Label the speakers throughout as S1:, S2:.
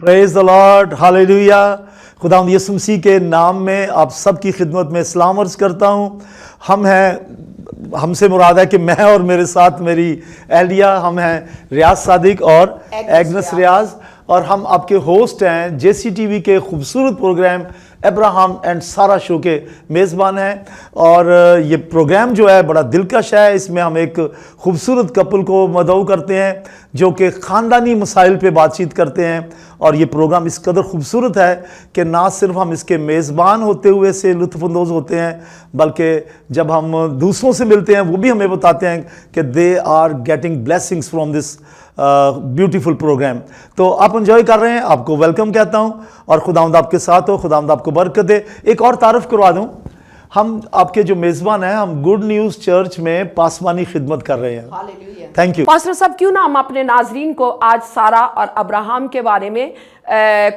S1: Praise the Lord, hallelujah. खुदावंद यीशु मसीह के नाम में आप सब की खिदमत में सलाम अर्ज़ करता हूँ। हमसे मुराद है कि मैं और मेरे साथ मेरी एहलिया, हम हैं रियाज सादिक और एग्नस रियाज, और हम आपके होस्ट हैं जेसी टीवी के खूबसूरत programme Abraham and Sara show के मेज़बान हैं। और ये प्रोग्राम जो है बड़ा दिलकश है। इसमें हम एक खूबसूरत कपल को मदऊ करते हैं जो कि ख़ानदानी मसाइल पे बातचीत करते हैं। और ये प्रोग्राम इस कदर खूबसूरत है कि ना सिर्फ हम इसके मेज़बान होते हुए से लुत्फ़अंदोज़ होते हैं, बल्कि जब हम दूसरों से मिलते हैं वो भी हमें बताते हैं कि they are getting blessings from this beautiful programme. तो आप एंजॉय कर रहे हैं, आपको वेलकम कहता हूं और खुदावंद आपके साथ हो, खुदावंद आपको बरकत दे। एक और तारफ़ करवा दूं, हम आपके जो मेज़बान हैं, हम गुड न्यूज़ चर्च में पासवानी खिदमत कर रहे हैं। थैंक यू
S2: पास्टर साहब। क्यों ना हम अपने नाजरीन को आज सारा और अब्राहम के बारे में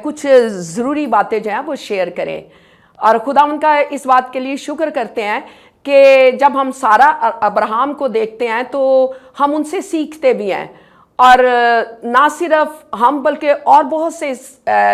S2: कुछ ज़रूरी बातें जो हैं वो शेयर करें, और खुदावंद का इस बात के लिए शुक्र करते हैं कि जब हम सारा अब्राहम को देखते हैं तो हम उनसे सीखते भी हैं। और ना सिर्फ हम बल्कि और बहुत से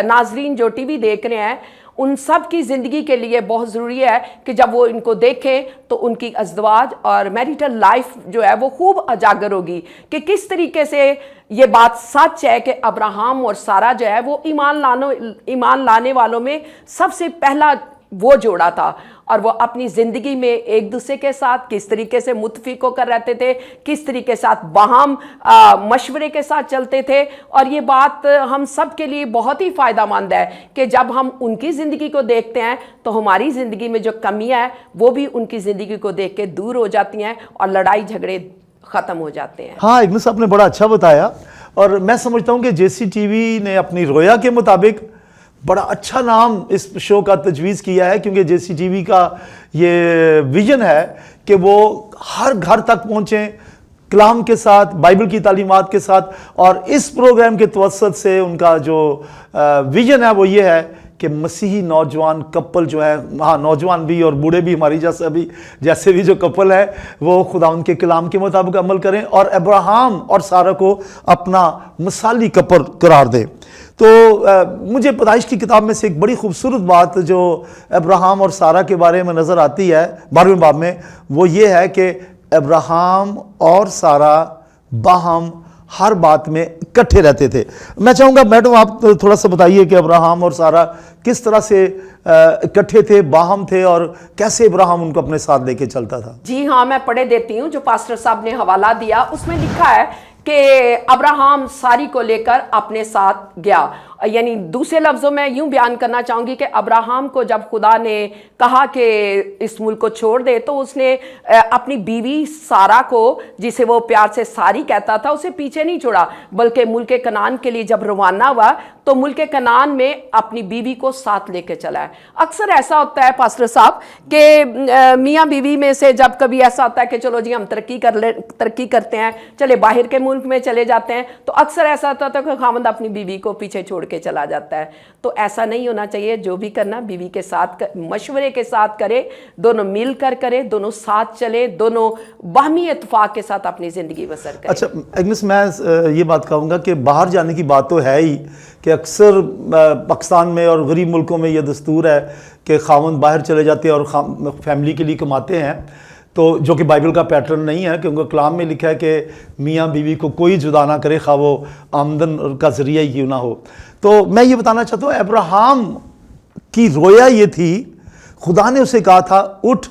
S2: नाजरीन जो टीवी देख रहे हैं, उन सब की ज़िंदगी के लिए बहुत ज़रूरी है कि जब वो इनको देखें तो उनकी अज़दवाज और मैरिटल लाइफ जो है वो खूब उजागर होगी कि किस तरीके से ये बात सच है कि अब्राहम और सारा जो है वो ईमान लाने वालों में सबसे पहला वो जोड़ा था। और वो अपनी ज़िंदगी में एक दूसरे के साथ किस तरीके से मुत्तफ़िक होकर रहते थे, किस तरीके से साथ बाहम मशवरे के साथ चलते थे। और ये बात हम सब के लिए बहुत ही फ़ायदेमंद है कि जब हम उनकी ज़िंदगी को देखते हैं तो हमारी ज़िंदगी में जो कमियाँ हैं वो भी उनकी ज़िंदगी को देख के दूर हो जाती हैं और लड़ाई झगड़े ख़त्म हो जाते हैं।
S1: हाँ, इग्नस आपने बड़ा अच्छा बताया, और मैं समझता हूँ कि जेसी टीवी ने अपनी रोया के मुताबिक बड़ा अच्छा नाम इस शो का तजवीज़ किया है, क्योंकि जेसी टीवी का ये विजन है कि वो हर घर तक पहुँचें कलाम के साथ, बाइबल की तालीमात के साथ। और इस प्रोग्राम के तवस्सुत से उनका जो विजन है वो ये है कि मसीही नौजवान कपल जो है, हाँ नौजवान भी और बूढ़े भी, हमारी जैसे भी जो कपल है वो खुदा उनके कलाम के मुताबिक अमल करें और अब्राहम और सारा को अपना मिसाली कपल करार दे। तो मुझे पैदाइश की किताब में से एक बड़ी खूबसूरत बात जो अब्राहम और सारा के बारे में नज़र आती है 12वें बाब में, वो ये है कि अब्राहम और सारा बाहम हर बात में इकट्ठे रहते थे। मैं चाहूँगा मैडम आप थोड़ा सा बताइए कि अब्राहम और सारा किस तरह से इकट्ठे थे, बाहम थे, और कैसे अब्राहम उनको अपने साथ लेके चलता था।
S2: जी हाँ, मैं पढ़े देती हूँ जो पास्टर साहब ने हवाला दिया। उसमें लिखा है कि अब्राहम सारी को लेकर अपने साथ गया। यानी दूसरे लफ्ज़ों में यूं बयान करना चाहूँगी कि अब्राहम को जब खुदा ने कहा कि इस मुल्क को छोड़ दे, तो उसने अपनी बीवी सारा को, जिसे वो प्यार से सारी कहता था, उसे पीछे नहीं छोड़ा, बल्कि मुल्क कनान के लिए जब रवाना हुआ तो मुल्क कनान में अपनी बीवी को साथ लेके चला है। अक्सर ऐसा होता है पास्टर साहब कि मियाँ बीवी में से जब कभी ऐसा होता है कि चलो जी हम तरक्की करते हैं, चले बाहर के मुल्क में चले जाते हैं, तो अक्सर ऐसा होता है कि खामद अपनी बीवी को पीछे छोड़ के चला जाता है। तो ऐसा नहीं होना चाहिए। जो भी करना बीवी के साथ मशवरे के साथ करे, दोनों मिल कर करे, दोनों साथ चले, दोनों बाहमी इत्तेफाक के साथ अपनी ज़िंदगी बसर करें।
S1: अच्छा एग्नस, मैं ये बात कहूँगा कि बाहर जाने की बात तो है ही कि अक्सर पाकिस्तान में और गरीब मुल्कों में ये दस्तूर है कि खावंद बाहर चले जाते हैं और फैमिली के लिए कमाते हैं, तो जो कि बाइबल का पैटर्न नहीं है, क्योंकि कलाम में लिखा है कि मियाँ बीवी को कोई जुदा ना करे, खा वो आमदन का ज़रिया ही क्यों ना हो। तो मैं ये बताना चाहता हूँ, अब्राहम की रोया ये थी, खुदा ने उसे कहा था उठ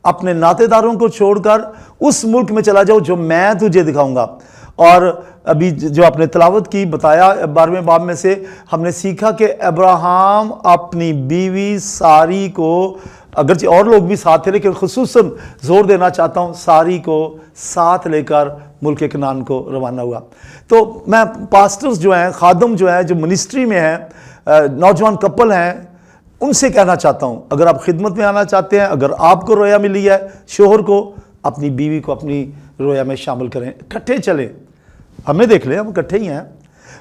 S1: अपने नातेदारों को छोड़कर उस मुल्क में चला जाओ जो मैं तुझे दिखाऊंगा। और अभी जो आपने तिलावत की बताया 12वें बाब में से, हमने सीखा कि अब्राहम अपनी बीवी सारी को, अगरचे और लोग भी साथ थे लेकिन खुसूसन जोर देना चाहता हूँ, सारी को साथ लेकर मुल्क कनान को रवाना हुआ। तो मैं पास्टर्स जो हैं, खादम जो है, जो मिनिस्ट्री में हैं, नौजवान कपल हैं, उनसे कहना चाहता हूँ, अगर आप खिदमत में आना चाहते हैं, अगर आपको रोया मिली है, शोहर को अपनी बीवी को अपनी रोया में शामिल करें, इकट्ठे चलें। हमें देख लें, हम इकट्ठे ही हैं,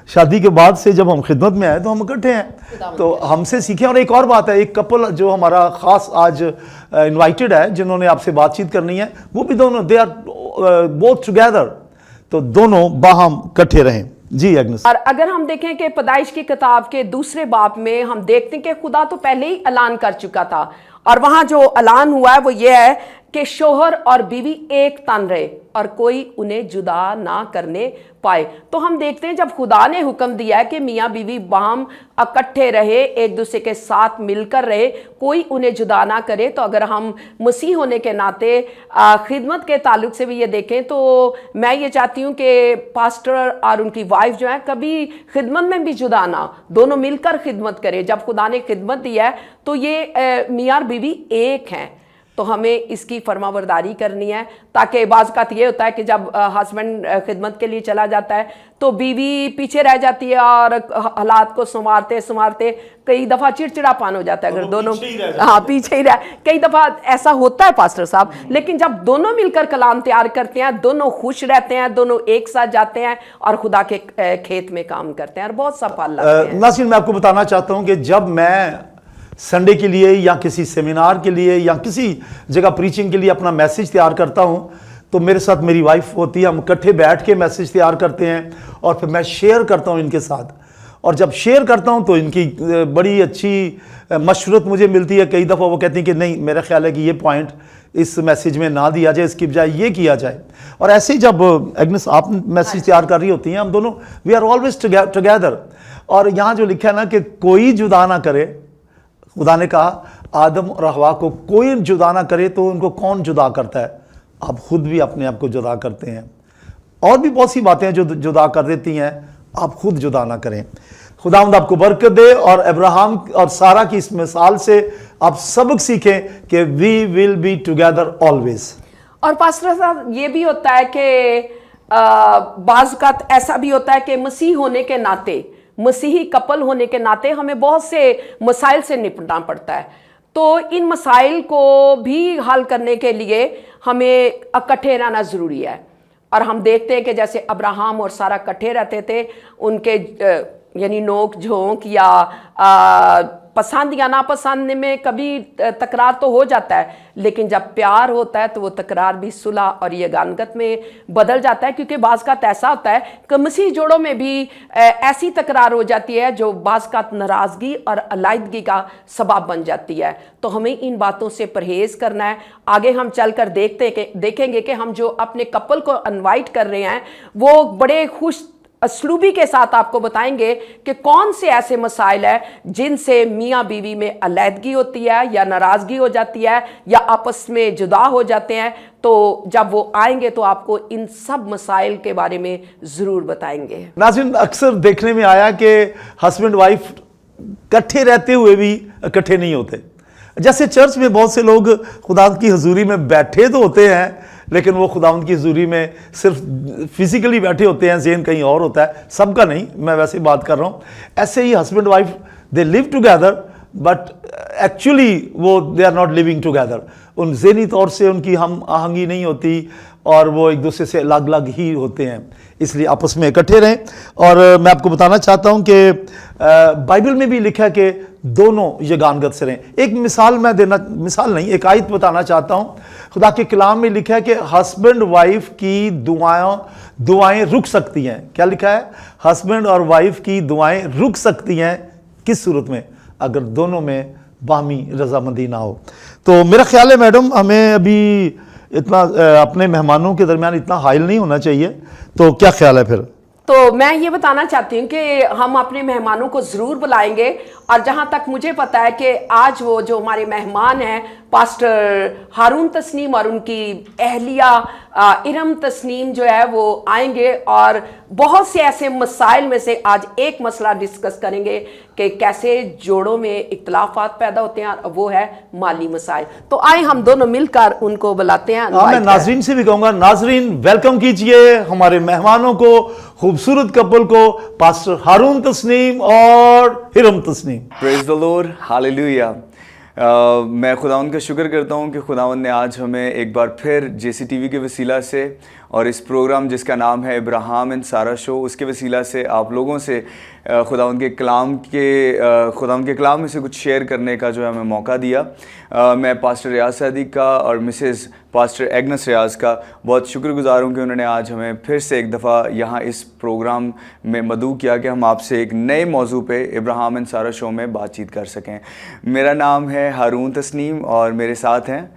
S1: शादी के बाद से जब हम खिदमत में आए तो हम इकट्ठे हैं, तो हमसे सीखें। और एक और बात है, एक कपल जो हमारा ख़ास आज इनवाइटेड है, जिन्होंने आपसे बातचीत करनी है, वो भी दोनों, दे आर बोथ टुगेदर, तो दोनों बाहम इकट्ठे रहें। جی ایگنس.
S2: اور اگر ہم دیکھیں کہ پیدائش کی کتاب کے دوسرے باب میں ہم دیکھتے ہیں کہ خدا تو پہلے ہی اعلان کر چکا تھا، اور وہاں جو اعلان ہوا ہے وہ یہ ہے کہ شوہر اور بیوی ایک تن رہے اور کوئی انہیں جدا نہ کرنے پائے. تو ہم دیکھتے ہیں جب خدا نے حکم دیا ہے کہ میاں بیوی باہم اکٹھے رہے، ایک دوسرے کے ساتھ مل کر رہے، کوئی انہیں جدا نہ کرے، تو اگر ہم مسیح ہونے کے ناطے خدمت کے تعلق سے بھی یہ دیکھیں تو میں یہ چاہتی ہوں کہ پاسٹر اور ان کی وائف جو ہیں کبھی خدمت میں بھی جدا نہ، دونوں مل کر خدمت کرے. جب خدا نے خدمت دی ہے تو یہ میاں اور بیوی ایک ہیں، تو ہمیں اس کی فرما برداری کرنی ہے. تاکہ بعض اوقات یہ ہوتا ہے کہ جب ہسبینڈ خدمت کے لیے چلا جاتا ہے تو بیوی پیچھے رہ جاتی ہے اور حالات کو سنوارتے سنوارتے کئی دفعہ چڑچڑا پان ہو جاتا ہے اگر دونوں پیچھے ہی رہ. کئی دفعہ ایسا ہوتا ہے پاسٹر صاحب، لیکن جب دونوں مل کر کلام تیار کرتے ہیں، دونوں خوش رہتے ہیں، دونوں ایک ساتھ جاتے ہیں اور خدا کے کھیت میں کام کرتے ہیں اور بہت سا پھل لگتے ہیں.
S1: ناصرین، میں آپ کو بتانا چاہتا ہوں کہ جب میں سنڈے کے لیے یا کسی سیمینار کے لیے یا کسی جگہ پریچنگ کے لیے اپنا میسیج تیار کرتا ہوں تو میرے ساتھ میری وائف ہوتی ہے، ہم اکٹھے بیٹھ کے میسیج تیار کرتے ہیں اور پھر میں شیئر کرتا ہوں ان کے ساتھ. اور جب شیئر کرتا ہوں تو ان کی بڑی اچھی مشورت مجھے ملتی ہے. کئی دفعہ وہ کہتی ہیں کہ نہیں، میرا خیال ہے کہ یہ پوائنٹ اس میسیج میں نہ دیا جائے، اس کی بجائے یہ کیا جائے. اور ایسے ہی جب ایگنس آپ میسیج تیار کر رہی ہوتی ہیں، ہم دونوں وی آر آلویز ٹوگیدر. اور یہاں جو لکھا ہے نا کہ کوئی جدا نہ کرے، خدا نے کہا آدم اور حوا کو کوئی جدا نہ کرے تو ان کو کون جدا کرتا ہے؟ آپ خود بھی اپنے آپ کو جدا کرتے ہیں. اور بھی بہت سی باتیں ہیں جو جدا کر دیتی ہیں، آپ خود جدا نہ کریں. خداوند آپ کو برکت دے اور ابراہیم اور سارہ کی اس مثال سے آپ سبق سیکھیں کہ وی ول بی ٹوگیدر آلویز.
S2: اور پاسٹر صاحب یہ بھی ہوتا ہے کہ بعض اوقات ایسا بھی ہوتا ہے کہ مسیح ہونے کے ناطے، مسیحی کپل ہونے کے ناطے ہمیں بہت سے مسائل سے نپٹنا پڑتا ہے. تو ان مسائل کو بھی حل کرنے کے لیے ہمیں اکٹھے رہنا ضروری ہے. اور ہم دیکھتے ہیں کہ جیسے ابراہیم اور سارہ اکٹھے رہتے تھے، ان کے یعنی نوک جھونک یا پسند یا ناپسند میں کبھی تکرار تو ہو جاتا ہے، لیکن جب پیار ہوتا ہے تو وہ تکرار بھی صلح اور یگانگت میں بدل جاتا ہے. کیونکہ بعض اوقات ایسا ہوتا ہے کہ مسیح جوڑوں میں بھی ایسی تکرار ہو جاتی ہے جو بعض اوقات ناراضگی اور علیحدگی کا سبب بن جاتی ہے. تو ہمیں ان باتوں سے پرہیز کرنا ہے. آگے ہم چل کر دیکھیں گے کہ ہم جو اپنے کپل کو انوائٹ کر رہے ہیں وہ بڑے خوش اسلوبی کے ساتھ آپ کو بتائیں گے کہ کون سے ایسے مسائل ہیں جن سے میاں بیوی میں علیحدگی ہوتی ہے یا ناراضگی ہو جاتی ہے یا آپس میں جدا ہو جاتے ہیں. تو جب وہ آئیں گے تو آپ کو ان سب مسائل کے بارے میں ضرور بتائیں گے.
S1: ناظرین، اکثر دیکھنے میں آیا کہ ہسبینڈ وائف اکٹھے رہتے ہوئے بھی اکٹھے نہیں ہوتے. جیسے چرچ میں بہت سے لوگ خدا کی حضوری میں بیٹھے تو ہوتے ہیں لیکن وہ خداوند کی حضوری میں صرف فزیکلی بیٹھے ہوتے ہیں، ذہن کہیں اور ہوتا ہے. سب کا نہیں، میں ویسے بات کر رہا ہوں. ایسے ہی husband wife they live together but actually وہ they are not living together. ان ذہنی طور سے ان کی ہم آہنگی نہیں ہوتی اور وہ ایک دوسرے سے الگ الگ ہی ہوتے ہیں. اس لیے آپس میں اکٹھے رہیں. اور میں آپ کو بتانا چاہتا ہوں کہ بائبل میں بھی لکھا ہے کہ دونوں یگانگت سے رہیں. ایک مثال میں مثال نہیں، ایک آیت بتانا چاہتا ہوں. خدا کے کلام میں لکھا ہے کہ ہسبینڈ وائف کی دعائیں رک سکتی ہیں. کیا لکھا ہے؟ ہسبینڈ اور وائف کی دعائیں رک سکتی ہیں. کس صورت میں؟ اگر دونوں میں باہمی رضامندی نہ ہو. تو میرا خیال ہے میڈم ہمیں ابھی اتنا اپنے مہمانوں کے درمیان اتنا حائل نہیں ہونا چاہیے. تو کیا خیال ہے پھر؟
S2: تو میں یہ بتانا چاہتی ہوں کہ ہم اپنے مہمانوں کو ضرور بلائیں گے. اور جہاں تک مجھے پتا ہے کہ آج وہ جو ہمارے مہمان ہیں پاسٹر ہارون تسنیم اور ان کی اہلیہ ارم تسنیم جو ہے وہ آئیں گے اور بہت سے ایسے مسائل میں سے آج ایک مسئلہ ڈسکس کریں گے کہ کیسے جوڑوں میں اختلافات پیدا ہوتے ہیں، اور وہ ہے مالی مسائل. تو آئیں ہم دونوں مل کر ان کو بلاتے ہیں.
S1: میں ناظرین سے بھی کہوں گا، ناظرین ویلکم کیجئے ہمارے مہمانوں کو، خوبصورت کپل کو، پاسٹر ہارون تسنیم اور ہرم تسنیم.
S3: پریز دی لارڈ، ہاللیلویا. میں خداوند کا شکر کرتا ہوں کہ خداوند نے آج ہمیں ایک بار پھر جے سی ٹی وی کے وسیلہ سے اور اس پروگرام جس کا نام ہے ابراہیم اینڈ سارہ شو، اس کے وسیلہ سے آپ لوگوں سے खुदावंद के कलाम में से कुछ शेयर करने का जो है हमें मौका दिया। मैं पास्टर रियाज सादिक का और मिसेस पास्टर एग्नस रियाज का बहुत शुक्रगुजार हूँ कि उन्होंने आज हमें फिर से एक दफ़ा यहाँ इस प्रोग्राम में मदऊ किया कि हम आपसे एक नए मौजू पे इब्राहिम एंड सारा शो में बातचीत कर सकें। मेरा नाम है हारून तस्नीम और मेरे साथ हैं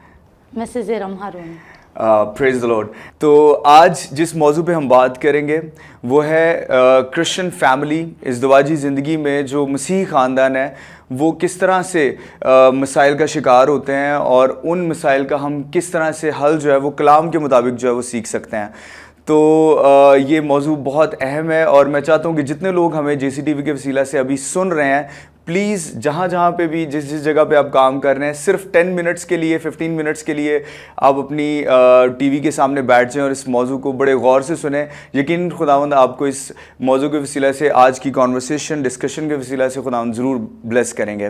S4: Mrs Iram Haroon.
S3: Praise the lord. तो आज जिस मौजू पे हम बात करेंगे वो है क्रिश्चियन फैमिली, इज़्दिवाजी ज़िंदगी में जो मसीही ख़ानदान है वो किस तरह से मसाइल का शिकार होते हैं और उन मसाइल का हम किस तरह से हल जो है वो कलाम के मुताबिक जो है वो सीख सकते हैं। तो ये मौजू बहुत अहम है और मैं चाहता हूँ कि जितने लोग हमें JCTV के वसीला से अभी सुन रहे हैं, प्लीज़ जहाँ पे भी जिस जगह पे आप काम कर रहे हैं, सिर्फ 10 मिनट्स के लिए 15 मिनट्स के लिए आप अपनी टीवी के सामने बैठ जाएं और इस मौजू को बड़े गौर से सुनें। यकीन खुदावंद आपको इस मौजू के वसीला से, आज की कॉन्वर्सेशन डिस्कशन के वसीला से खुदावंद ज़रूर ब्लेस करेंगे।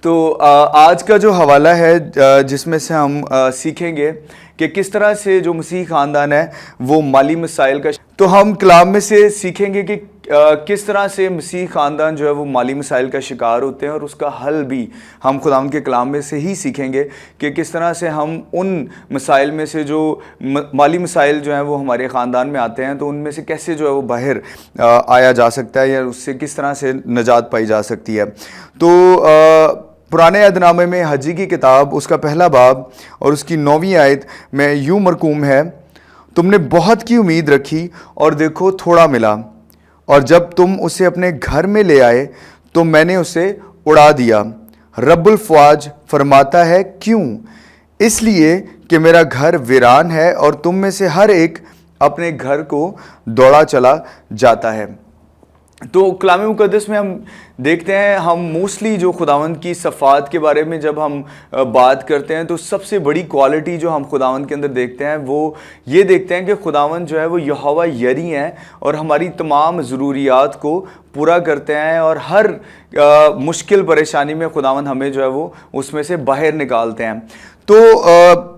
S3: तो आज का जो हवाला है जिसमें से हम सीखेंगे कि किस तरह से जो मसीही ख़ानदान है वो माली मसाइल का, तो हम कलाम में से सीखेंगे कि किस तरह से मसीही ख़ानदान जो है वो माली मसाइल का शिकार होते हैं और उसका हल भी हम खुदावंद के कलाम में से ही सीखेंगे कि किस तरह से हम उन मसाइल में से जो माली मसाइल जो हैं वो हमारे ख़ानदान में आते हैं तो उनमें से कैसे जो है वो बाहर आया जा सकता है या उससे किस तरह से निजात पाई जा सकती है। तो पुराने अहदनामे में हजी की किताब उसका पहला बाब और उसकी 9वीं आयत में यूँ मरकूम है, तुमने बहुत की उम्मीद रखी और देखो थोड़ा मिला, और जब तुम उसे अपने घर में ले आए तो मैंने उसे उड़ा दिया। रब्बुल फ़वाज फरमाता है, क्यों? इसलिए कि मेरा घर वीरान है और तुम में से हर एक अपने घर को दौड़ा चला जाता है। तो कलाम मुक़द्दस में हम देखते हैं, हम मोस्टली जो खुदावंद की सफ़ात के बारे में जब हम बात करते हैं तो सबसे बड़ी क्वालिटी जो हम खुदावंद के अंदर देखते हैं वो ये देखते हैं कि खुदावंद जो है वो यहोवा यरी हैं और हमारी तमाम ज़रूरियात को पूरा करते हैं और हर मुश्किल परेशानी में खुदावंद हमें जो है वो उसमें से बाहर निकालते हैं। तो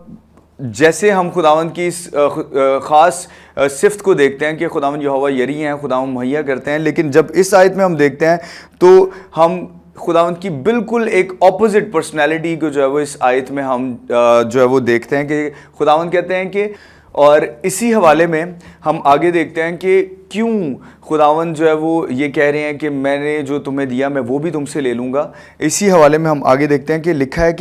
S3: जैसे हम खुदावंद की इस ख़ास सिफ्त को देखते हैं कि खुदावंद यहोवा यरी हैं, खुदावंद मुहैया करते हैं, लेकिन जब इस आयत में हम देखते हैं तो हम खुदावंद की बिल्कुल एक ऑपोजिट पर्सनैलिटी को जो है वो इस आयत में हम जो है वो देखते हैं कि खुदावंद कहते हैं कि, और इसी हवाले में हम आगे देखते हैं कि क्यों खुदावंद जो है वो ये कह रहे हैं कि मैंने जो तुम्हें दिया मैं वो भी तुमसे ले लूँगा। इसी हवाले में हम आगे देखते हैं कि लिखा है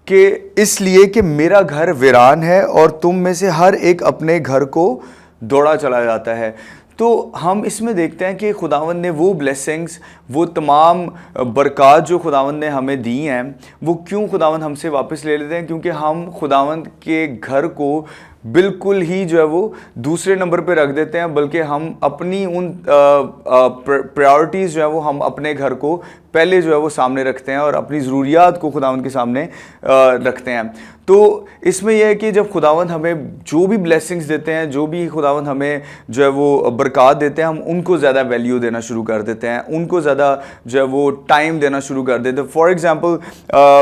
S3: कि इसलिए कि मेरा घर वीरान है और तुम में से हर एक अपने घर को दौड़ा चला जाता है। तो हम इसमें देखते हैं कि खुदावंद ने वो ब्लेसिंग्स, वो तमाम बरक़ात जो खुदावंद ने हमें दी हैं वो क्यों खुदावंद हमसे वापस ले लेते हैं, क्योंकि हम खुदावंद के घर को बिल्कुल ही जो है वो दूसरे नंबर पे रख देते हैं, बल्कि हम अपनी उन प्रायोरिटीज़ जो है वो हम अपने घर को पहले जो है वो सामने रखते हैं और अपनी ज़रूरियात को खुदावंद के सामने रखते हैं। तो इसमें यह है कि जब खुदावंद हमें जो भी ब्लेसिंग्स देते हैं, जो भी खुदावंद हमें जो है वो बरक़ात देते हैं, हम उनको ज़्यादा वैल्यू देना शुरू कर देते हैं, उनको ज़्यादा जो है वो टाइम देना शुरू कर देते हैं। फॉर एग्ज़ाम्पल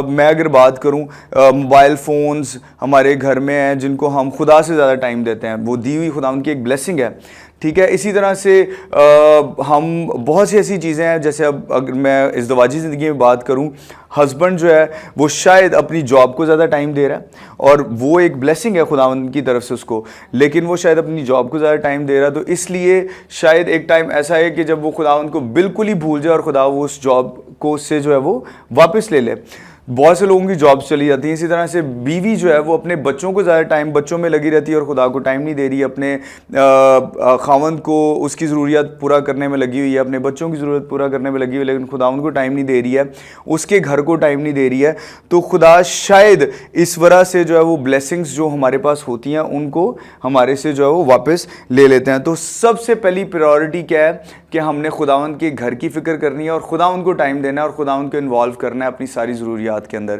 S3: मैं अगर बात करूँ, मोबाइल फ़ोन्स हमारे घर में हैं जिनको हम खुदा से ज़्यादा टाइम देते हैं, वो दी हुई खुदावंद की एक ब्लेसिंग है, ठीक है। इसी तरह से हम बहुत सी ऐसी चीज़ें हैं, जैसे अब अगर मैं इज़्दिवाजी ज़िंदगी में बात करूं, हस्बैंड जो है वो शायद अपनी जॉब को ज़्यादा टाइम दे रहा है और वो एक ब्लेसिंग है खुदावंद की तरफ से उसको, लेकिन वो शायद अपनी जॉब को ज़्यादा टाइम दे रहा है, तो इसलिए शायद एक टाइम ऐसा है कि जब वो खुदावंद को बिल्कुल ही भूल जाए और खुदा वो उस जॉब को उससे जो है वो वापस ले ले। बहुत से लोगों की जॉब चली जाती है। इसी तरह से बीवी जो है वो अपने बच्चों को ज़्यादा टाइम बच्चों में लगी रहती है और खुदा को टाइम नहीं दे रही है, अपने खावंद को उसकी ज़रूरियात पूरा करने में लगी हुई है, अपने बच्चों की ज़रूरत पूरा करने में लगी हुई है, लेकिन खुदावंद को टाइम नहीं दे रही है, उसके घर को टाइम नहीं दे रही है। तो खुदा शायद इस वजह से जो है वो ब्लेसिंग्स जो हमारे पास होती हैं उनको हमारे से जो है वो वापस ले लेते हैं। तो सबसे पहली प्रायोरिटी क्या है कि हमने खुदावंद के घर की फ़िक्र करनी है और खुदावंद को टाइम देना है और खुदावंद को इन्वॉल्व करना है अपनी सारी ज़रूरियात के अंदर।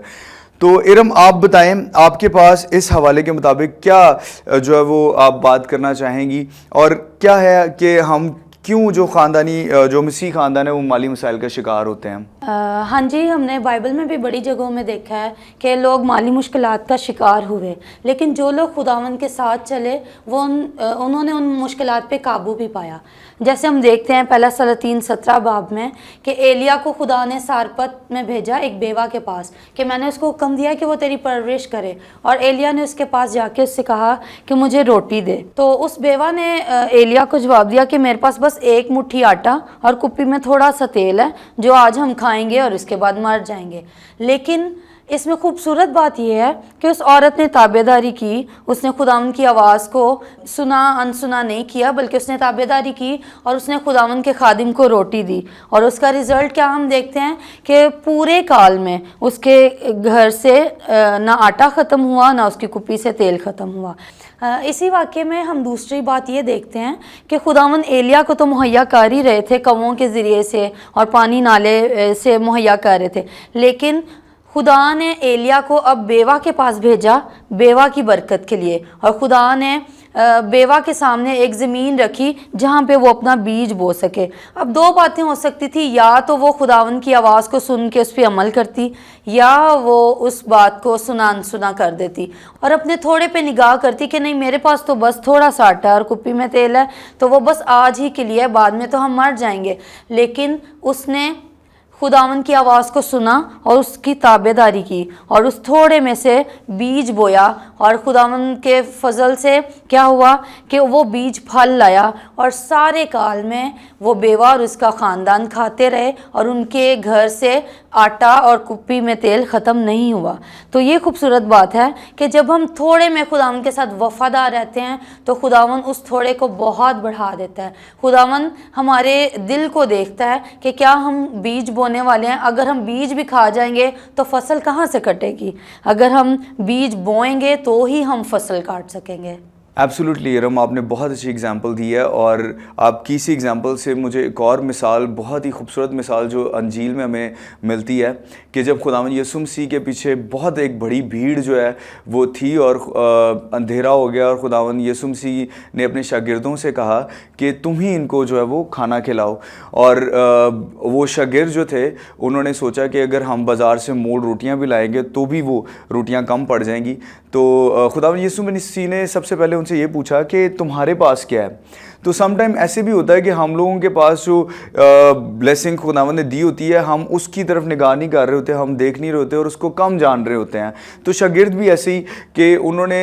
S3: तो इरम, आप बताएं, आपके पास इस हवाले के मुताबिक क्या जो है वो आप बात करना चाहेंगी और क्या है कि हम क्यों जो ख़ानदानी जो मसीही ख़ानदान है वो माली मसाइल का शिकार होते हैं?
S4: हाँ जी, हमने बाइबल में भी बड़ी जगहों में देखा है कि लोग माली मुश्किलात का शिकार हुए, लेकिन जो लोग खुदावंद के साथ चले वो उन्होंने उन मुश्किलात पे काबू भी पाया। जैसे हम देखते हैं पहला सलातीन 17 बाब में कि एलिया को खुदा ने सारपत में भेजा एक बेवा के पास कि मैंने उसको हुक्म दिया कि वो तेरी परवरिश करे, और एलिया ने उसके पास जाके उससे कहा कि मुझे रोटी दे। तो उस बेवा ने एलिया को जवाब दिया कि मेरे पास बस एक मुट्ठी आटा और कुप्पी में थोड़ा सा तेल है जो आज हम खाएंगे और इसके बाद मर जाएंगे। लेकिन इसमें खूबसूरत बात यह है कि उस औरत ने ताबेदारी की, उसने खुदावंद की आवाज़ को सुना अनसुना नहीं किया, बल्कि उसने ताबेदारी की और उसने खुदावंद के खादिम को रोटी दी। और उसका रिज़ल्ट क्या हम देखते हैं कि पूरे काल में उसके घर से ना आटा ख़त्म हुआ ना उसकी कुप्पी से तेल ख़त्म हुआ। इसी वाक़े में हम दूसरी बात ये देखते हैं कि खुदावंद एलिया को तो मुहैया कर ही रहे थे, कौवों के ज़रिए से और पानी नाले से मुहैया कर रहे थे, लेकिन खुदा ने एलिया को अब बेवा के पास भेजा बेवा की बरकत के लिए। और खुदा ने बेवा के सामने एक ज़मीन रखी जहाँ पे वो अपना बीज बो सके। अब दो बातें हो सकती थी, या तो वो खुदावन की आवाज़ को सुन के उस पर अमल करती, या वो उस बात को सुना अनसुना कर देती और अपने थोड़े पे निगाह करती कि नहीं मेरे पास तो बस थोड़ा सा आटा और कुप्पी में तेल है, तो वो बस आज ही के लिए है, बाद में तो हम मर जाएंगे। लेकिन उसने खुदावंद की आवाज़ को सुना और उसकी ताबेदारी की और उस थोड़े में से बीज बोया, और खुदावंद के फजल से क्या हुआ कि वो बीज फल लाया और सारे काल में वो बेवा और उसका ख़ानदान खाते रहे और उनके घर से आटा और कुप्पी में तेल ख़त्म नहीं हुआ। तो ये खूबसूरत बात है कि जब हम थोड़े में खुदावंद के साथ वफ़ादार रहते हैं तो खुदावंद उस थोड़े को बहुत बढ़ा देता है। खुदावंद हमारे दिल को देखता है कि क्या हम बीज बोने वाले हैं। अगर हम बीज भी खा जाएंगे तो फसल कहाँ से कटेगी? अगर हम बीज बोएंगे तो ही हम फसल काट सकेंगे।
S3: एब्सोल्युटली इरम, आपने बहुत अच्छी एग्जांपल दी है, और आपकी इसी एग्जांपल से मुझे एक और मिसाल, बहुत ही खूबसूरत मिसाल जो अंजील में हमें मिलती है कि जब खुदावंद यीशु मसीह के पीछे बहुत एक बड़ी भीड़ जो है वो थी और अंधेरा हो गया, और खुदावंद यीशु मसीह ने अपने शागिर्दों से कहा कि तुम ही इनको जो है वो खाना खिलाओ। और वो शागिर्द जो थे उन्होंने सोचा कि अगर हम बाज़ार से मोड़ रोटियाँ भी लाएंगे तो भी वो रोटियाँ कम पड़ जाएंगी। तो खुदावंद यीशु मसीह ने सबसे पहले उनसे ये पूछा कि तुम्हारे पास क्या है। तो सम टाइम ऐसे भी होता है कि हम लोगों के पास जो ब्लेसिंग खुदावंद ने दी होती है हम उसकी तरफ निगाह नहीं कर रहे होते, हम देख नहीं रहे होते और उसको कम जान रहे होते हैं। तो शागिर्द भी ऐसे ही कि उन्होंने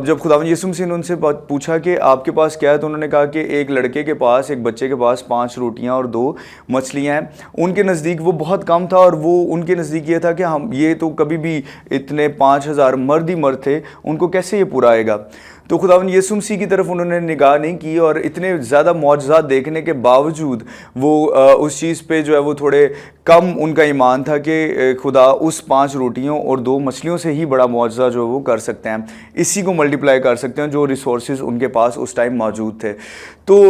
S3: जब खुदावंद यीशु मसीह ने उनसे पूछा कि आपके पास क्या है, तो उन्होंने कहा कि एक लड़के के पास, एक बच्चे के पास 5 रोटियां और 2 मछलियां हैं। उनके नज़दीक वो बहुत कम था, और वो उनके नज़दीक ये था कि हम ये तो कभी भी इतने 5000 मर्द ही मर्द थे, उनको कैसे ये पूरा आएगा। तो खुदावंद यीशु मसीह की तरफ उन्होंने निगाह नहीं की, और इतने ज़्यादा मौजज़ात देखने के बावजूद वो उस चीज़ पे जो है वो थोड़े कम उनका ईमान था कि खुदा उस 5 रोटियों और 2 मछलियों से ही बड़ा मौजज़ा जो है वो कर सकते हैं, इसी को मल्टीप्लाई कर सकते हैं जो रिसोर्सेज उनके पास उस टाइम मौजूद थे। तो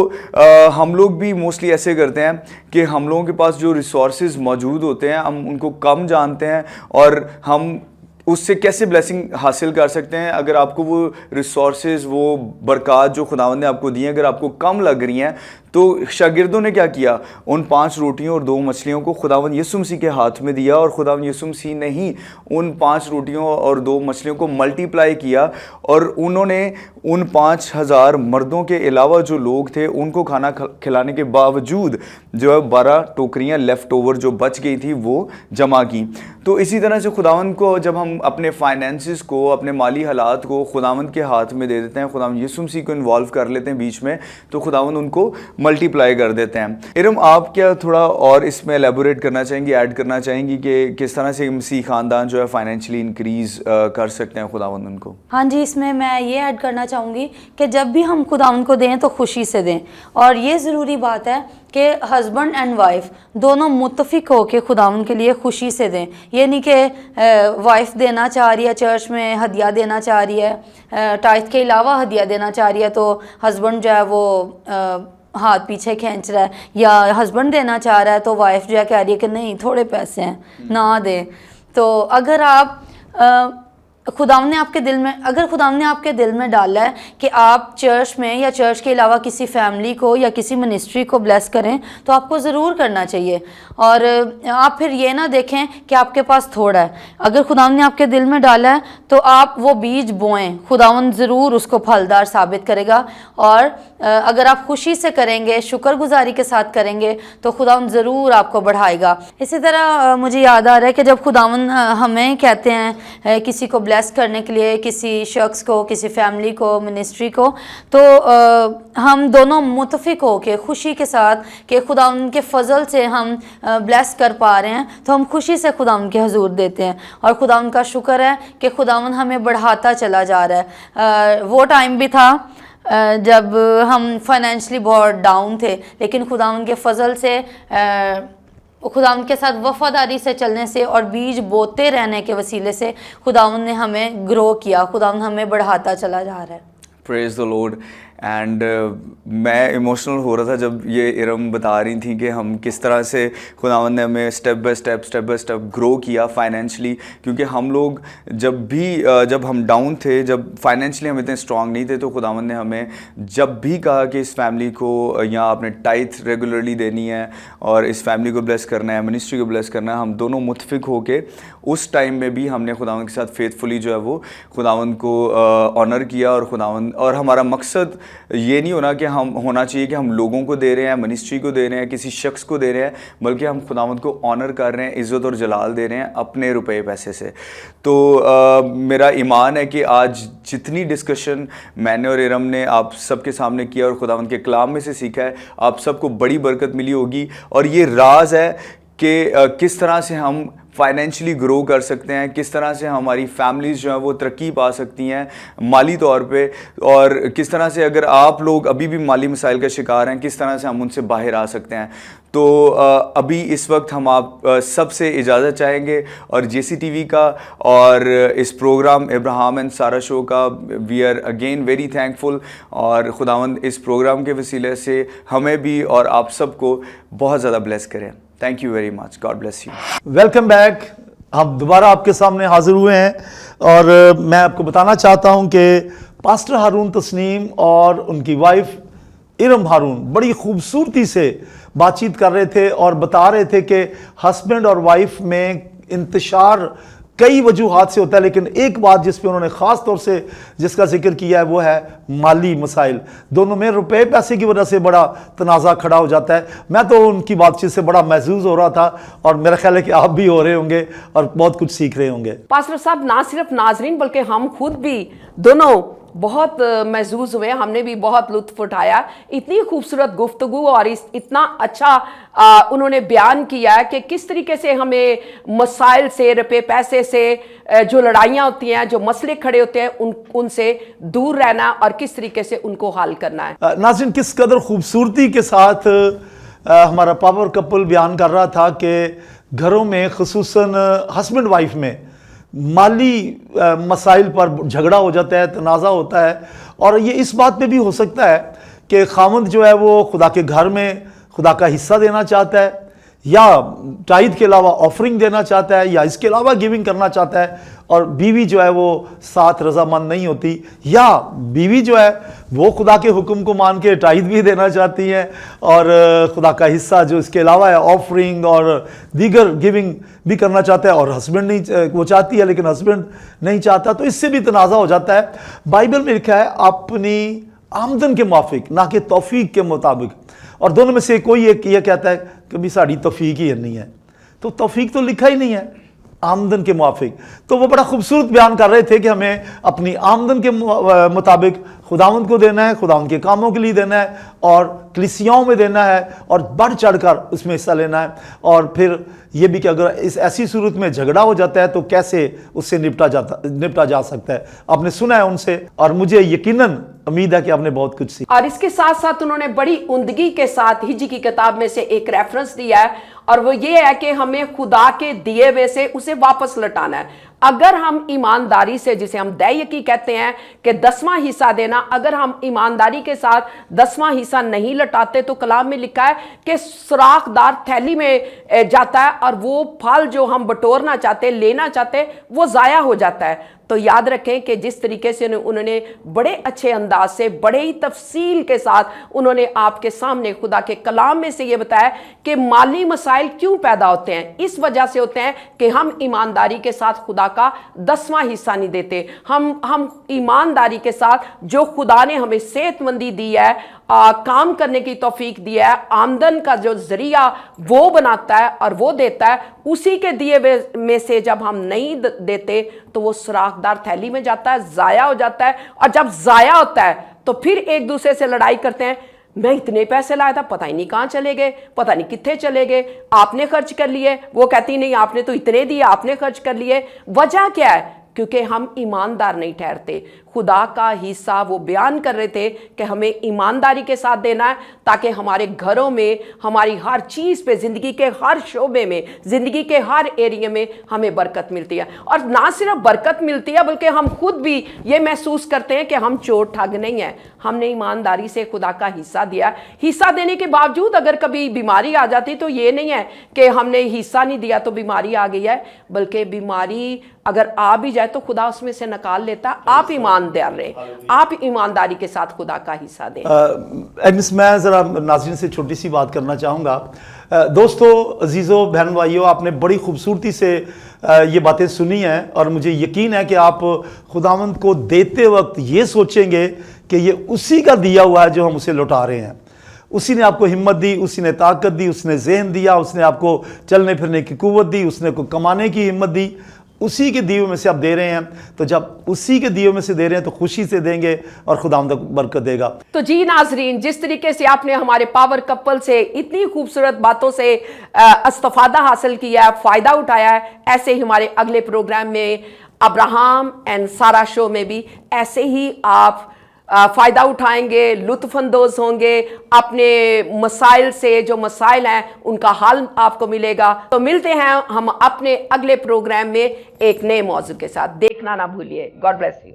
S3: हम लोग भी मोस्टली ऐसे करते हैं कि हम लोगों के पास जो रिसोर्सेज मौजूद होते हैं हम उनको कम जानते हैं, और हम उससे कैसे ब्लेसिंग हासिल कर सकते हैं। अगर आपको वो रिसोर्सेज, वो बरक़ात जो खुदावंद ने आपको दी हैं, अगर आपको कम लग रही हैं, तो शागिर्दों ने क्या किया, उन 5 रोटियों और 2 मछलियों को खुदावंद यीशु मसीह के हाथ में दिया, और खुदावंद यीशु मसीह ने ही उन 5 रोटियों और 2 मछलियों को मल्टीप्लाई किया, और उन्होंने उन 5000 मर्दों के अलावा जो लोग थे उनको खाना खिलाने के बावजूद जो है 12 टोकरियाँ लेफ़्ट ओवर जो बच गई थी वो जमा की। तो इसी तरह से खुदावंद को जब हम अपने फाइनेंसिस को, अपने माली हालात को खुदावंद के हाथ में दे देते हैं, खुदावंद यीशु मसीह को इन्वॉल्व कर लेते हैं बीच में, तो खुदावंद उनको मल्टीप्लाई कर देते हैं। इरम, आप क्या थोड़ा और इसमें एलेबोरेट करना चाहेंगी, ऐड करना चाहेंगी कि किस तरह से मसीह ख़ानदान जो है फाइनेंशियली इंक्रीज़ कर सकते हैं खुदावंद उनको?
S4: हाँ जी, इसमें मैं ये ऐड करना चाहूँगी कि जब भी हम खुदावंद को दें तो खुशी से दें, और ये ज़रूरी बात है कि हस्बैंड एंड वाइफ दोनों मुत्तफिक हो के खुदावंद के लिए खुशी से दें। ये नहीं कि वाइफ देना चाह रही है, चर्च में हदिया देना चाह रही है, टाइथ के अलावा हदिया देना चाह रही है, तो हस्बैंड जो है वो हाथ पीछे खींच रहा है, या हस्बैंड देना चाह रहा है तो वाइफ जो है कह रही है कि नहीं थोड़े पैसे हैं ना दे। तो अगर आप खुदावंद ने आपके दिल में, अगर खुदावंद ने आपके दिल में डाला है कि आप चर्च में या चर्च के अलावा किसी फैमिली को या किसी मिनिस्ट्री को ब्लेस करें, तो आपको ज़रूर करना चाहिए। और आप फिर ये ना देखें कि आपके पास थोड़ा है। अगर खुदावंद ने आपके दिल में डाला है तो आप वो बीज बोएं, खुदावंद ज़रूर उसको फलदार साबित करेगा। और अगर आप खुशी से करेंगे, शुक्रगुजारी के साथ करेंगे, तो खुदावंद ज़रूर आपको बढ़ाएगा। इसी तरह मुझे याद आ रहा है कि जब खुदावंद हमें कहते हैं किसी को ब्लेस करने के लिए, किसी शख्स को, किसी फैमिली को, मिनिस्ट्री को, तो हम दोनों मुतफिक हो के खुशी के साथ कि खुदावंद के फजल से हम ब्लेस कर पा रहे हैं, तो हम खुशी से खुदावंद के हुजूर देते हैं। और खुदावंद का शुक्र है कि खुदावंद हमें बढ़ाता चला जा रहा है। वो टाइम भी था जब हम फाइनेंशियली बहुत डाउन थे, लेकिन खुदावंद के फजल से, खुदावंद के साथ वफादारी से चलने से और बीज बोते रहने के वसीले से खुदावंद ने हमें ग्रो किया, खुदावंद हमें बढ़ाता चला जा रहा है।
S3: Praise the Lord. एंड मैं इमोशनल हो रहा था जब ये इरम बता रही थी कि हम किस तरह से खुदावंद ने हमें स्टेप बाय स्टेप ग्रो किया फाइनेंशियली। क्योंकि हम लोग जब हम डाउन थे, जब फाइनेंशियली हम इतने स्ट्रांग नहीं थे, तो खुदावंद ने हमें जब भी कहा कि इस फैमिली को यहाँ आपने टाइथ रेगुलरली देनी है और इस फैमिली को ब्लेस करना है, मिनिस्ट्री को ब्लेस करना है, हम दोनों मुतफिक होके उस टाइम में भी हमने खुदावंद के साथ फेथफुली जो है वो खुदावंद को ऑनर किया। और खुदावंद, और हमारा मकसद ये नहीं होना चाहिए कि हम लोगों को दे रहे हैं, मिनिस्ट्री को दे रहे हैं, किसी शख्स को दे रहे हैं, बल्कि हम खुदावंद को ऑनर कर रहे हैं, इज़्ज़त और जलाल दे रहे हैं अपने रुपए पैसे से। तो मेरा ईमान है कि आज जितनी डिस्कशन मैंने और इरम ने आप सबके सामने किया और खुदावंद के कलाम में से सीखा है, आप सबको बड़ी बरकत मिली होगी। और ये राज है कि किस तरह से हम फाइनेंशियली ग्रो कर सकते हैं, किस तरह से हमारी फैमिलीज़ जो हैं वो तरक्की पा सकती हैं माली तौर पे, और किस तरह से अगर आप लोग अभी भी माली मसाइल का शिकार हैं, किस तरह से हम उनसे बाहर आ सकते हैं। तो अभी इस वक्त हम आप सबसे इजाज़त चाहेंगे और JCTV का और इस programme Ibrahim and Sara show का we are again very thankful. और खुदावंद इस प्रोग्राम के वसीले से हमें भी और आप सबको बहुत ज़्यादा ब्लेस करें। Thank you very much, God bless you.
S1: Welcome back. हम दोबारा आपके सामने हाजिर हुए हैं और मैं आपको बताना चाहता हूं कि पास्टर हारून तस्नीम और उनकी वाइफ इरम हारून बड़ी खूबसूरती से बातचीत कर रहे थे और बता रहे थे कि हस्बैंड और वाइफ में इंतशार कई वजूहात से होता है, लेकिन एक बात जिस पे उन्होंने ख़ास तौर से जिसका जिक्र किया है वो है माली मसाइल। दोनों में रुपए पैसे की वजह से बड़ा तनाज़ा खड़ा हो जाता है। मैं तो उनकी बातचीत से बड़ा महसूस हो रहा था और मेरा ख्याल है कि आप भी हो रहे होंगे और बहुत कुछ सीख रहे होंगे।
S2: पास्टर साहब, ना सिर्फ नाजरीन बल्कि हम खुद भी दोनों बहुत महसूस हुए, हमने भी बहुत लुत्फ उठाया। इतनी खूबसूरत गुफ्तगू और इतना अच्छा उन्होंने बयान किया है कि किस तरीके से हमें मसाइल से, रुपए पैसे से, जो लड़ाइयाँ होती हैं, जो मसले खड़े होते हैं, उनसे दूर रहना और किस तरीके से उनको हल करना है।
S1: नाज़रीन, किस कदर खूबसूरती के साथ हमारा पावर कपल बयान कर रहा था कि घरों में ख़ुसूसन हस्बैंड वाइफ में माली मसाइल पर झगड़ा हो जाता है, तनाज़ा होता है। और ये इस बात पे भी हो सकता है कि खामद जो है वो खुदा के घर में खुदा का हिस्सा देना चाहता है, या टाइद के अलावा ऑफरिंग देना चाहता है, या इसके अलावा गिविंग करना चाहता है, और बीवी जो है वो साथ रजामंद नहीं होती, या बीवी जो है वो खुदा के हुक्म को मान के टाइद भी देना चाहती है और खुदा का हिस्सा जो इसके अलावा है ऑफरिंग और दीगर गिविंग भी करना चाहता है, और हस्बैंड नहीं, वो चाहती है लेकिन हस्बैंड नहीं चाहता, तो इससे भी तनाज़ा हो जाता है। बाइबल में लिखा है अपनी आमदन के मुताबिक, ना कि तौफीक के मुताबिक। और दोनों में से कोई एक ये कहता है कि भी साड़ी तौफीक ही नहीं है, तो तौफीक तो लिखा ही नहीं है, आमदन के मुताबिक। तो वो बड़ा खूबसूरत बयान कर रहे थे कि हमें अपनी आमदन के मुताबिक खुदावंद को देना है, खुदावंद के कामों के लिए देना है और कलीसियाओं में देना है और बढ़ चढ़कर उसमें हिस्सा लेना है। और फिर ये भी कि अगर इस ऐसी सूरत में झगड़ा हो जाता है तो कैसे उससे निपटा जा सकता है। आपने सुना है उनसे और मुझे यकीनन उम्मीद है कि आपने बहुत कुछ सीखा।
S2: और इसके साथ साथ उन्होंने बड़ी उम्दगी के साथ हिजी की किताब में से एक रेफरेंस दिया है, और वो ये है कि हमें खुदा के दिए हुए से उसे वापस लौटाना है। अगर हम ईमानदारी से, जिसे हम दैयकी कहते हैं कि 10वां हिस्सा देना, अगर हम ईमानदारी के साथ 10वां हिस्सा नहीं लौटाते तो कलाम में लिखा है कि सुराखदार थैली में जाता है और वो फल जो हम बटोरना चाहते, लेना चाहते, वो ज़ाया हो जाता है। तो याद रखें कि जिस तरीके से उन्होंने बड़े अच्छे अंदाज से, बड़े ही तफसील के साथ उन्होंने आपके सामने खुदा के कलाम में से ये बताया कि माली मसाइल क्यों पैदा होते हैं। इस वजह से होते हैं कि हम ईमानदारी के साथ खुदा का 10वां हिस्सा नहीं देते। हम ईमानदारी के साथ जो खुदा ने हमें सेहतमंदी दी है, काम करने की तौफीक दी है, आमदन का जो जरिया वो बनाता है और वो देता है, उसी के दिए में से जब हम नहीं देते तो वो सुराखदार थैली में जाता है, ज़ाया हो जाता है। और जब ज़ाया होता है तो फिर एक दूसरे से लड़ाई करते हैं, मैं इतने पैसे लाया था, पता ही नहीं कहाँ चले गए, पता नहीं कितने चले गए, आपने खर्च कर लिए। वो कहती नहीं आपने तो इतने दिए, आपने खर्च कर लिए। वजह क्या है? क्योंकि हम ईमानदार नहीं ठहरते। खुदा का हिस्सा वो बयान कर रहे थे कि हमें ईमानदारी के साथ देना है, ताकि हमारे घरों में, हमारी हर चीज़ पे, ज़िंदगी के हर शोबे में, ज़िंदगी के हर एरिया में हमें बरकत मिलती है। और ना सिर्फ बरकत मिलती है बल्कि हम खुद भी ये महसूस करते हैं कि हम चोर ठग नहीं हैं। हमने ईमानदारी से खुदा का हिस्सा दिया। हिस्सा देने के बावजूद अगर कभी बीमारी आ जाती तो ये नहीं है कि हमने हिस्सा नहीं दिया तो बीमारी आ गई है, बल्कि बीमारी अगर आ भी जाए तो खुदा उसमें से निकाल लेता। आप ईमानदार रहे, आप ईमानदारी के साथ खुदा का हिस्सा दें।
S1: एग्नेस, मैं ज़रा नाज़रीन से छोटी सी बात करना चाहूँगा। दोस्तों, अजीज़ों, बहन भाइयों, आपने बड़ी खूबसूरती से ये बातें सुनी हैं और मुझे यकीन है कि आप खुदावंद को देते वक्त ये सोचेंगे कि ये उसी का दिया हुआ है जो हम उसे लौटा रहे हैं। उसी ने आपको हिम्मत दी, उसी ने ताकत दी, उसने ज़हन दिया, उसने आपको चलने फिरने की कुव्वत दी, उसने को कमाने की हिम्मत दी। उसी के दियों में से आप दे रहे हैं, तो जब उसी के दियों में से दे रहे हैं तो खुशी से देंगे और खुदावंद बरकत देगा।
S2: तो जी नाजरीन, जिस तरीके से आपने हमारे पावर कपल से इतनी खूबसूरत बातों से इस्तिफादा हासिल किया, फ़ायदा उठाया है, ऐसे ही हमारे अगले प्रोग्राम में अब्राहम एंड सारा शो में भी ऐसे ही आप फ़ायदा उठाएंगे, लुत्फ़अंदोज़ होंगे, अपने मसाइल से, जो मसाइल हैं उनका हल आपको मिलेगा। तो मिलते हैं हम अपने अगले प्रोग्राम में एक नए मौजू के साथ। देखना ना भूलिए। God bless you.